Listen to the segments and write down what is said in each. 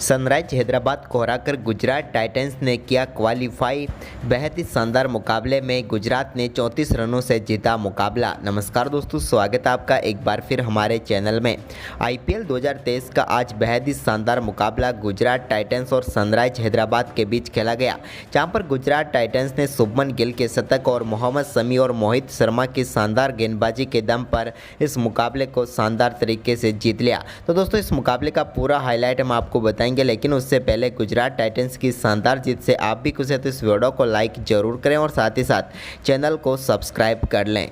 Sunrise Hyderabad को हराकर Gujarat Titans ने किया क्वालीफाई। बेहद ही शानदार मुकाबले में गुजरात ने 34 रनों से जीता मुकाबला। नमस्कार दोस्तों, स्वागत है आपका एक बार फिर हमारे चैनल में। आईपीएल 2023 का आज बेहद ही शानदार मुकाबला गुजरात टाइटंस और सनराइज हैदराबाद के बीच खेला गया, जहां पर गुजरात टाइटंस ने शुभमन गिल के शतक और मोहम्मद शमी और मोहित शर्मा की शानदार गेंदबाजी के दम पर इस मुकाबले को शानदार तरीके से जीत लिया। तो दोस्तों, इस मुकाबले का पूरा हाईलाइट हम आपको बताएंगे, लेकिन उससे पहले गुजरात टाइटंस की शानदार जीत से आप भी खुश हैं तो इस वीडियो को लाइक जरूर करें और साथ ही साथ चैनल को सब्सक्राइब कर लें।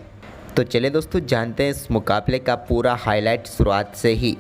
तो चलिए दोस्तों, जानते हैं इस मुकाबले का पूरा हाईलाइट शुरुआत से ही।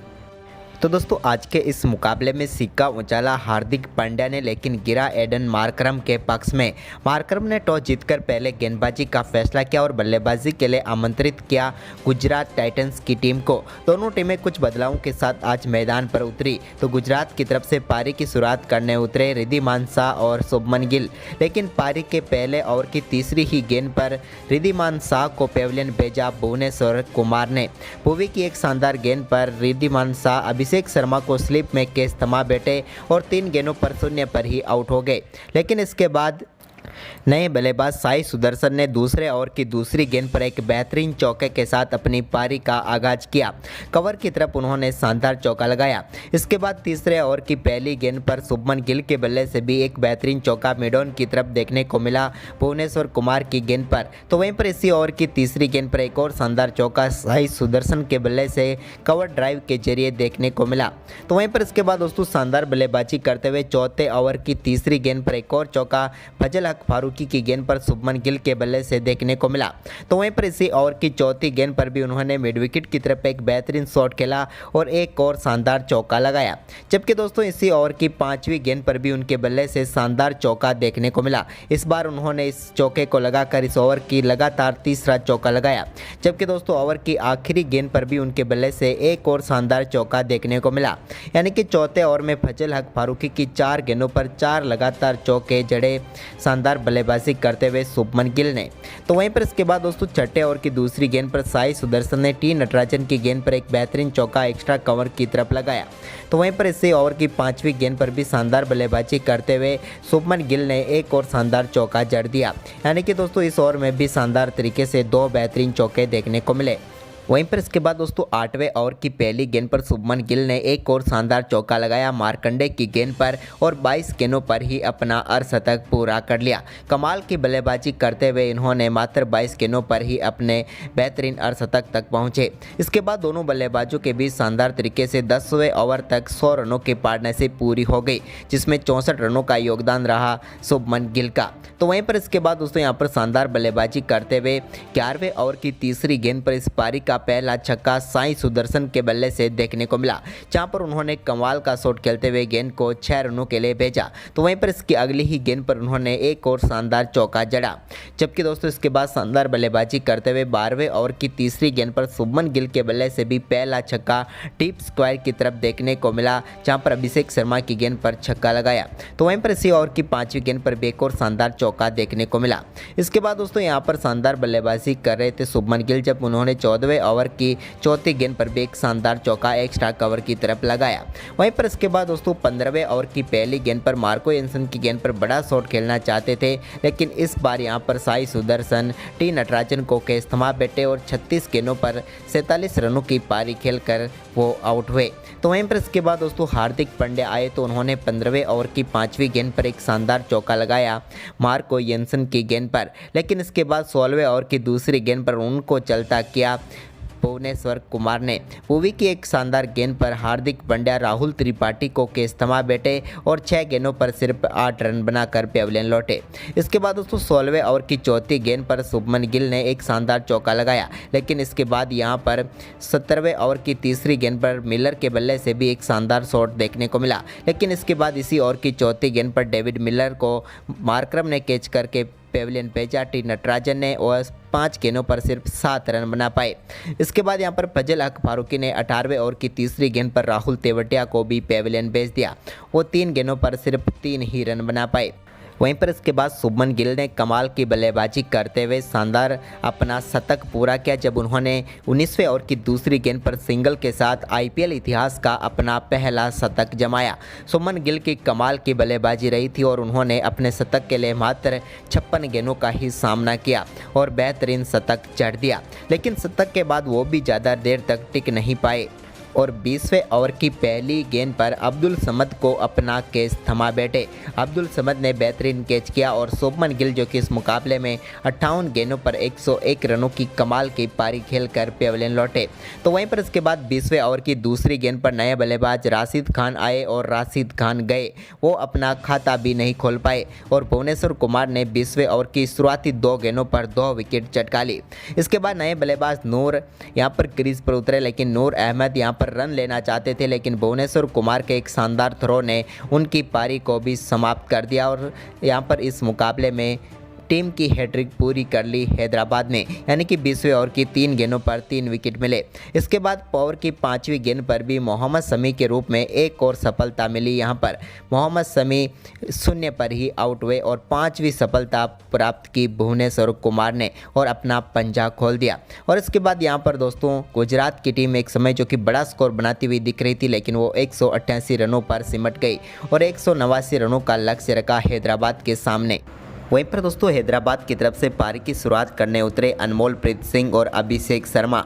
तो दोस्तों, आज के इस मुकाबले में सिक्का उछाला हार्दिक पांड्या ने, लेकिन गिरा एडन मार्करम के पक्ष में। मार्करम ने टॉस जीतकर पहले गेंदबाजी का फैसला किया और बल्लेबाजी के लिए आमंत्रित किया गुजरात टाइटंस की टीम को। दोनों टीमें कुछ बदलावों के साथ आज मैदान पर उतरी। तो गुजरात की तरफ से पारी की शुरुआत करने उतरे रिद्धिमान शाह और शुभमन गिल, लेकिन पारी के पहले ओवर की तीसरी ही गेंद पर रिद्धिमान शाह को पेविलियन भेजा भुवनेश्वर कुमार ने। भुवी की एक शानदार गेंद पर रिद्धिमान शाह अभिषेक शर्मा को स्लिप में कैच थमा बैठे और 3 गेंदों पर 0 पर ही आउट हो गए। लेकिन इसके बाद नए बल्लेबाज साई सुदर्शन ने दूसरे ओवर की दूसरी गेंद पर एक बेहतरीन चौके के साथ अपनी पारी का आगाज किया। कवर की तरफ उन्होंने शानदार चौका लगाया। इसके बाद तीसरे ओवर की पहली गेंद पर शुभमन गिल के बल्ले से भी एक बेहतरीन चौका मिडॉन की तरफ देखने को मिला भुवनेश्वर कुमार की गेंद पर। तो वहीं पर इसी ओवर की तीसरी गेंद पर एक और शानदार चौका साई सुदर्शन के बल्ले से कवर ड्राइव के जरिए देखने को मिला। तो वहीं पर इसके बाद दोस्तों शानदार बल्लेबाजी करते हुए चौथे ओवर की तीसरी गेंद पर एक और चौका फजल हक फारूकी की गेंद पर शुभमन गिल के बल्ले से देखने को मिला। तो वहीं पर इसी ओवर की चौथी गेंद पर भी उन्होंने मिड विकेट की तरफ एक बेहतरीन शॉट खेला और एक और शानदार चौका लगाया। जबकि दोस्तों इसी ओवर की पांचवी गेंद पर भी उनके बल्ले से शानदार चौका देखने को मिला। इस बार उन्होंने इस चौके को लगाकर इस ओवर की लगातार तीसरा चौका लगाया। जबकि दोस्तों ओवर की आखिरी गेंद पर भी उनके बल्ले से एक और शानदार चौका देखने को मिला। यानी कि चौथे ओवर में फजल हक फारूकी की 4 गेंदों पर 4 लगातार चौके जड़े शानदार बल्लेबाजी करते हुए शुभमन गिल ने। तो वहीं पर इसके बाद दोस्तों छठे ओवर की दूसरी गेंद पर साई सुदर्शन ने टी नटराजन की गेंद पर एक बेहतरीन चौका एक्स्ट्रा कवर की तरफ लगाया। तो वहीं पर इसी ओवर की पांचवी गेंद पर भी शानदार बल्लेबाजी करते हुए शुभमन गिल ने एक और शानदार चौका जड़ दिया। यानी कि दोस्तों इस ओवर में भी शानदार तरीके से 2 बेहतरीन चौके देखने को मिले। वहीं पर इसके बाद दोस्तों 8वें ओवर की पहली गेंद पर शुभमन गिल ने एक और शानदार चौका लगाया मार्कंडे की गेंद पर और 22 गेंदों पर ही अपना अर्धशतक पूरा कर लिया। कमाल की बल्लेबाजी करते हुए इन्होंने मात्र 22 गेंदों पर ही अपने बेहतरीन अर्धशतक तक पहुंचे। इसके बाद दोनों बल्लेबाजों के बीच शानदार तरीके से 10वें ओवर तक 100 रनों की पार्टनरशिप पूरी हो गई, जिसमें 64 रनों का योगदान रहा शुभमन गिल का। तो वहीं पर इसके बाद दोस्तों यहाँ पर शानदार बल्लेबाजी करते हुए 11वें ओवर की तीसरी गेंद पर इस पारी का पहला छक्का साई सुदर्शन के बल्ले से देखने को मिला, जहां पर उन्होंने कमाल का शॉट खेलते हुए गेंद को 6 रनों के लिए भेजा। तो वहीं पर इसकी अगली ही गेंद पर उन्होंने एक और शानदार चौका जड़ा। जबकि दोस्तों इसके बाद शानदार बल्लेबाजी करते हुए 12वें ओवर की तीसरी गेंद पर शुभमन गिल के बल्ले से भी पहला छक्का डीप स्क्वायर की तरफ देखने को मिला, जहां पर अभिषेक शर्मा की गेंद पर छक्का लगाया। तो वहीं पर इसी ओवर की 5वीं गेंद पर भी एक और शानदार चौका देखने को मिला। इसके बाद दोस्तों यहाँ पर शानदार बल्लेबाजी कर रहे थे शुभमन गिल, जब उन्होंने 14वें ओवर की चौथी गेंद पर भी एक शानदार चौका एक्स्ट्रा कवर की तरफ लगाया। वहीं पर इसके बाद दोस्तों 15वें ओवर की पहली गेंद पर मार्को एंसन की गेंद पर बड़ा शॉट खेलना चाहते थे, लेकिन इस बार यहां पर साई सुदर्शन टी नटराजन को कैच थमा बैठे और 36 गेंदों पर 47 रनों की पारी खेलकर वो आउट हुए। तो वहीं पर इसके बाद दोस्तों हार्दिक पांड्या आए तो उन्होंने 15वें ओवर की 5वीं गेंद पर एक शानदार चौका लगाया मार्को एंसन की गेंद पर, लेकिन इसके बाद 16वें ओवर की दूसरी गेंद पर उनको चलता किया भुवनेश्वर कुमार ने। भुवी की एक शानदार गेंद पर हार्दिक पांड्या राहुल त्रिपाठी को कैच थमा बैठे और 6 गेंदों पर सिर्फ 8 रन बनाकर पेविलियन लौटे। इसके बाद दोस्तों 16वें ओवर की चौथी गेंद पर शुभमन गिल ने एक शानदार चौका लगाया, लेकिन इसके बाद यहां पर 17वें ओवर की तीसरी गेंद पर मिलर के बल्ले से भी एक शानदार शॉट देखने को मिला। लेकिन इसके बाद इसी ओवर की चौथी गेंद पर डेविड मिलर को मार्करम ने कैच करके पेविलियन भेजा। टी नटराजन ने और 5 गेंदों पर सिर्फ 7 रन बना पाए। इसके बाद यहां पर फजल हक फारूकी ने 18वें ओवर की तीसरी गेंद पर राहुल तेवतिया को भी पेविलियन भेज दिया। वो 3 गेंदों पर सिर्फ 3 ही रन बना पाए। वहीं पर इसके बाद शुभमन गिल ने कमाल की बल्लेबाजी करते हुए शानदार अपना शतक पूरा किया जब उन्होंने 19वें ओवर की दूसरी गेंद पर सिंगल के साथ आईपीएल इतिहास का अपना पहला शतक जमाया। शुभमन गिल की कमाल की बल्लेबाजी रही थी और उन्होंने अपने शतक के लिए मात्र 56 गेंदों का ही सामना किया और बेहतरीन शतक जड़ दिया, लेकिन शतक के बाद वो भी ज़्यादा देर तक टिक नहीं पाए और 20वें ओवर की पहली गेंद पर अब्दुल समद को अपना कैच थमा बैठे। अब्दुल समद ने बेहतरीन कैच किया और शुभमन गिल जो कि इस मुकाबले में 58 गेंदों पर 101 रनों की कमाल की पारी खेलकर पेविलियन लौटे। तो वहीं पर इसके बाद 20वें ओवर की दूसरी गेंद पर नए बल्लेबाज राशिद खान आए और राशिद खान गए, वो अपना खाता भी नहीं खोल पाए और भुवनेश्वर कुमार ने 20वें ओवर की शुरुआती 2 गेंदों पर 2 विकेट चटका ली। इसके बाद नए बल्लेबाज नूर यहाँ पर क्रीज पर उतरे, लेकिन नूर अहमद यहाँ पर रन लेना चाहते थे, लेकिन भुवनेश्वर कुमार के एक शानदार थ्रो ने उनकी पारी को भी समाप्त कर दिया और यहाँ पर इस मुकाबले में टीम की हैट्रिक पूरी कर ली हैदराबाद ने, यानी कि 20वें ओवर की 3 गेंदों पर 3 विकेट मिले। इसके बाद ओवर की 5वीं गेंद पर भी मोहम्मद शमी के रूप में एक और सफलता मिली। यहाँ पर मोहम्मद शमी 0 पर ही आउट हुए और 5वीं सफलता प्राप्त की भुवनेश्वर कुमार ने और अपना पंजा खोल दिया। और इसके बाद यहाँ पर दोस्तों गुजरात की टीम एक समय जो कि बड़ा स्कोर बनाती हुई दिख रही थी, लेकिन वो 188 रनों पर सिमट गई और 189 रनों का लक्ष्य रखा हैदराबाद के सामने। वहीं पर दोस्तों हैदराबाद की तरफ से पारी की शुरुआत करने उतरे अनमोलप्रीत सिंह और अभिषेक शर्मा।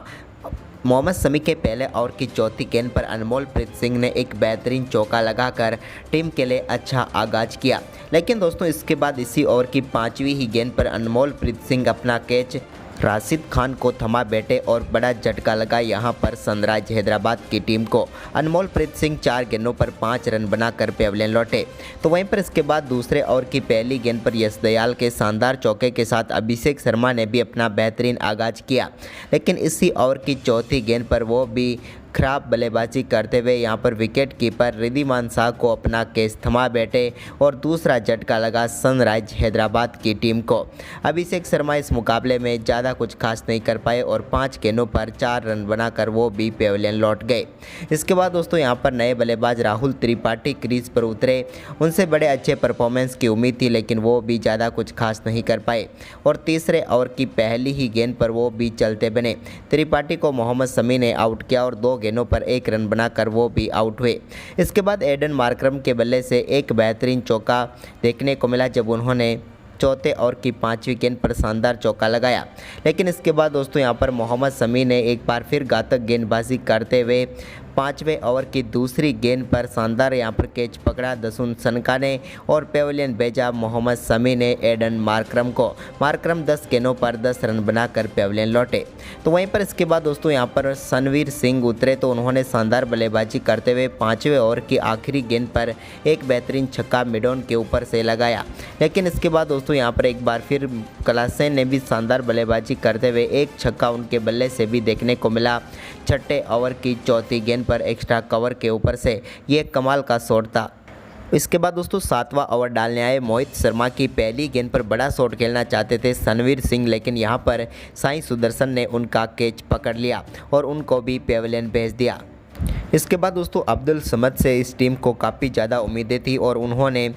मोहम्मद शमी के पहले ओवर की चौथी गेंद पर अनमोलप्रीत सिंह ने एक बेहतरीन चौका लगाकर टीम के लिए अच्छा आगाज किया, लेकिन दोस्तों इसके बाद इसी ओवर की 5वीं ही गेंद पर अनमोलप्रीत सिंह अपना कैच राशिद खान को थमा बैठे और बड़ा झटका लगा यहाँ पर सनराइज हैदराबाद की टीम को। अनमोलप्रीत सिंह 4 गेंदों पर 5 रन बनाकर पेविलियन लौटे। तो वहीं पर इसके बाद दूसरे ओवर की पहली गेंद पर यश दयाल के शानदार चौके के साथ अभिषेक शर्मा ने भी अपना बेहतरीन आगाज किया, लेकिन इसी ओवर की चौथी गेंद पर वो भी खराब बल्लेबाजी करते हुए यहाँ पर विकेट कीपर रिद्धिमान शाह को अपना कैच थमा बैठे और दूसरा झटका लगा सनराइज हैदराबाद की टीम को। अभिषेक शर्मा इस मुकाबले में ज़्यादा कुछ खास नहीं कर पाए और 5 गेंदों पर 4 रन बनाकर वो भी पेविलियन लौट गए। इसके बाद दोस्तों यहाँ पर नए बल्लेबाज राहुल त्रिपाठी क्रीज पर उतरे, उनसे बड़े अच्छे परफॉर्मेंस की उम्मीद थी, लेकिन वो भी ज़्यादा कुछ खास नहीं कर पाए और तीसरे ओवर की पहली ही गेंद पर वो भी चलते बने। त्रिपाठी को मोहम्मद शमी ने आउट किया और 2 गेंदों पर 1 रन बनाकर वो भी आउट हुए। इसके बाद एडन मार्करम के बल्ले से एक बेहतरीन चौका देखने को मिला जब उन्होंने चौथे ओवर की 5वीं गेंद पर शानदार चौका लगाया, लेकिन इसके बाद दोस्तों यहाँ पर मोहम्मद शमी ने एक बार फिर घातक गेंदबाजी करते हुए 5वें ओवर की दूसरी गेंद पर शानदार यहाँ पर कैच पकड़ा दसुन सनका ने और पेविलियन भेजा मोहम्मद शमी ने एडन मार्करम को। मार्करम 10 गेंदों पर 10 रन बनाकर पेविलियन लौटे। तो वहीं पर इसके बाद दोस्तों यहाँ पर सनवीर सिंह उतरे, तो उन्होंने शानदार बल्लेबाजी करते हुए 5वें ओवर की आखिरी गेंद पर एक बेहतरीन छक्का मिडॉन के ऊपर से लगाया, लेकिन इसके बाद दोस्तों यहाँ पर एक बार फिर क्लासेन ने भी शानदार बल्लेबाजी करते हुए एक छक्का उनके बल्ले से भी देखने को मिला। छठे ओवर की चौथी गेंद पर एक्स्ट्रा कवर के ऊपर से ये कमाल का शॉट था। इसके बाद दोस्तों 7वां ओवर डालने आए मोहित शर्मा की पहली गेंद पर बड़ा शॉट खेलना चाहते थे सनवीर सिंह, लेकिन यहां पर साई सुदर्शन ने उनका कैच पकड़ लिया और उनको भी पेविलियन भेज दिया। इसके बाद दोस्तों अब्दुल समद से इस टीम को काफ़ी ज़्यादा उम्मीदें थी और उन्होंने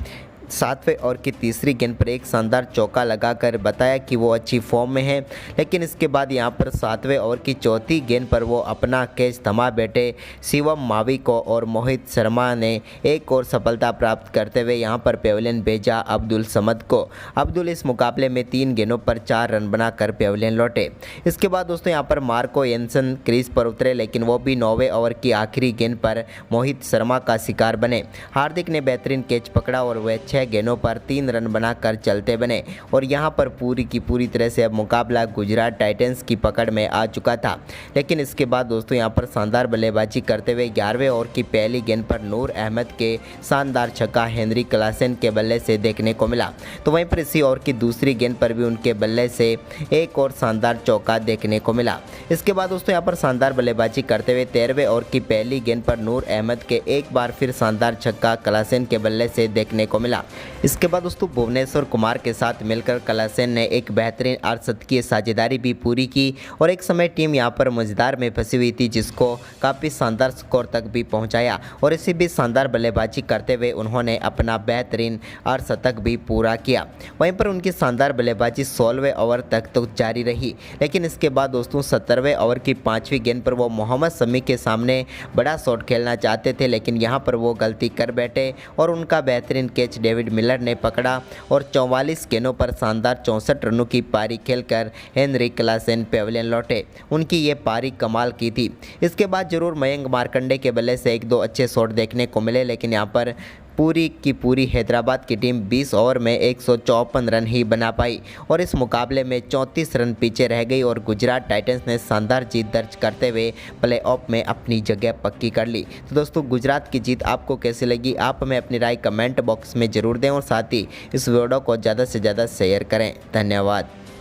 7वें ओवर की तीसरी गेंद पर एक शानदार चौका लगाकर बताया कि वो अच्छी फॉर्म में है, लेकिन इसके बाद यहां पर 7वें ओवर की चौथी गेंद पर वो अपना कैच थमा बैठे शिवम मावी को और मोहित शर्मा ने एक और सफलता प्राप्त करते हुए यहां पर पेविलियन भेजा अब्दुल समद को। अब्दुल इस मुकाबले में 3 गेंदों पर 4 रन बनाकर पेविलियन लौटे। इसके बाद दोस्तों यहाँ पर मार्को येंसन क्रीज पर उतरे, लेकिन वो भी 9वें ओवर की आखिरी गेंद पर मोहित शर्मा का शिकार बने। हार्दिक ने बेहतरीन कैच पकड़ा और वह 6 गेंदों पर 3 रन बनाकर चलते बने और यहां पर पूरी की पूरी तरह से अब मुकाबला गुजरात टाइटंस की पकड़ में आ चुका था। लेकिन इसके बाद दोस्तों यहां पर शानदार बल्लेबाजी करते हुए 11वें ओवर की पहली गेंद पर नूर अहमद के शानदार छक्का हेनरी क्लासेन के बल्ले से देखने को मिला। तो वहीं पर इसी ओवर की दूसरी गेंद पर भी उनके बल्ले से एक और शानदार चौका देखने को मिला। इसके बाद दोस्तों यहाँ पर शानदार बल्लेबाजी करते हुए 13वें ओवर की पहली गेंद पर नूर अहमद के एक बार फिर शानदार छक्का क्लासेन के बल्ले से देखने को मिला। इसके बाद दोस्तों भुवनेश्वर कुमार के साथ मिलकर कलासेन ने एक बेहतरीन अर्धशतकीय साझेदारी भी पूरी की और एक समय टीम यहां पर मझदार में फंसी हुई थी, जिसको काफ़ी शानदार स्कोर तक भी पहुंचाया और इसी भी शानदार बल्लेबाजी करते हुए उन्होंने अपना बेहतरीन अर्धशतक भी पूरा किया। वहीं पर उनकी शानदार बल्लेबाजी 16वें ओवर तक तो जारी रही, लेकिन इसके बाद दोस्तों 17वें ओवर की 5वीं गेंद पर वो मोहम्मद शमी के सामने बड़ा शॉट खेलना चाहते थे, लेकिन यहाँ पर वो गलती कर बैठे और उनका बेहतरीन कैच डेविड मिलर ने पकड़ा और 44 गेंदों पर शानदार 64 रनों की पारी खेलकर हेनरिक क्लासेन पेविलियन लौटे। उनकी ये पारी कमाल की थी। इसके बाद जरूर मयंक मार्कंडे के बल्ले से एक दो अच्छे शॉट देखने को मिले, लेकिन यहाँ पर पूरी की पूरी हैदराबाद की टीम 20 ओवर में 154 रन ही बना पाई और इस मुकाबले में 34 रन पीछे रह गई और गुजरात टाइटंस ने शानदार जीत दर्ज करते हुए प्लेऑफ में अपनी जगह पक्की कर ली। तो दोस्तों गुजरात की जीत आपको कैसी लगी, आप हमें अपनी राय कमेंट बॉक्स में ज़रूर दें और साथ ही इस वीडियो को ज़्यादा से ज़्यादा शेयर करें। धन्यवाद।